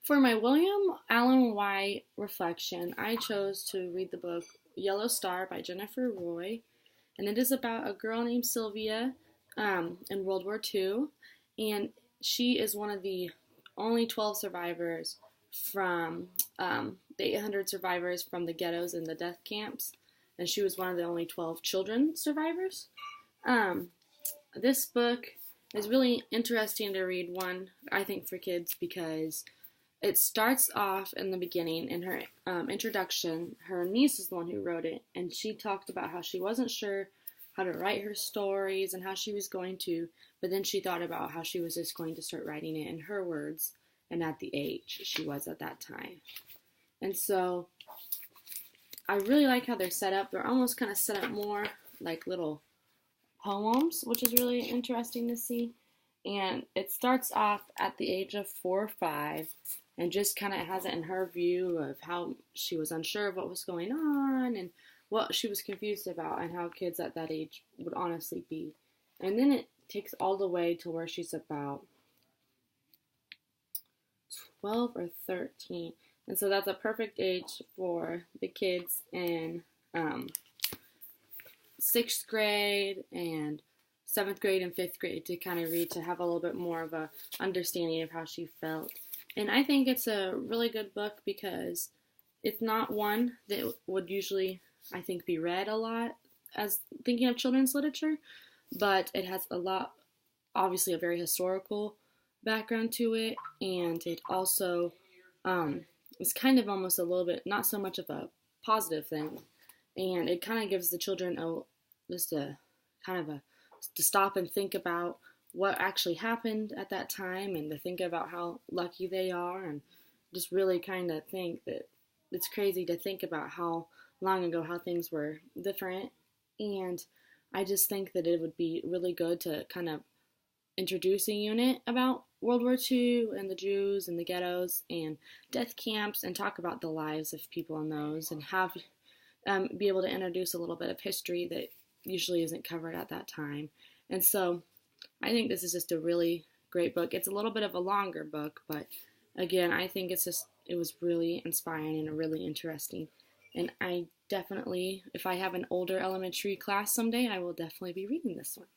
For my William Allen White reflection, I chose to read the book Yellow Star by Jennifer Roy, and it is about a girl named Sylvia in World War II, and she is one of the only 12 survivors from the 800 survivors from the ghettos and the death camps, and she was one of the only 12 children survivors. Um, this book is really interesting to read, one, I think, for kids because it starts off in the beginning in her introduction. Her niece is the one who wrote it, and she talked about how she wasn't sure how to write her stories and how she was going to, but then she thought about how she was just going to start writing it in her words and at the age she was at that time. And so I really like how they're set up. They're almost kind of set up more like little poems, which is really interesting to see. And it starts off at the age of 4 or 5 and just kind of has it in her view of how she was unsure of what was going on and what she was confused about and how kids at that age would honestly be. And then it takes all the way to where she's about 12 or 13. And so that's a perfect age for the kids in 6th grade and 7th grade and 5th grade to kind of read, to have a little bit more of a understanding of how she felt. And I think it's a really good book because it's not one that would usually, I think, be read a lot as thinking of children's literature, but it has a lot, obviously a very historical background to it, and it also is kind of almost a little bit, not so much of a positive thing, and it kind of gives the children just a kind of a to stop and think about what actually happened at that time and to think about how lucky they are, and just really kind of think that it's crazy to think about how long ago how things were different. And I just think that it would be really good to kind of introduce a unit about World War II and the Jews and the ghettos and death camps and talk about the lives of people in those, and have be able to introduce a little bit of history that usually isn't covered at that time. And so I think this is just a really great book. It's a little bit of a longer book, but again, I think it was really inspiring and really interesting. And I definitely, if I have an older elementary class someday, I will definitely be reading this one.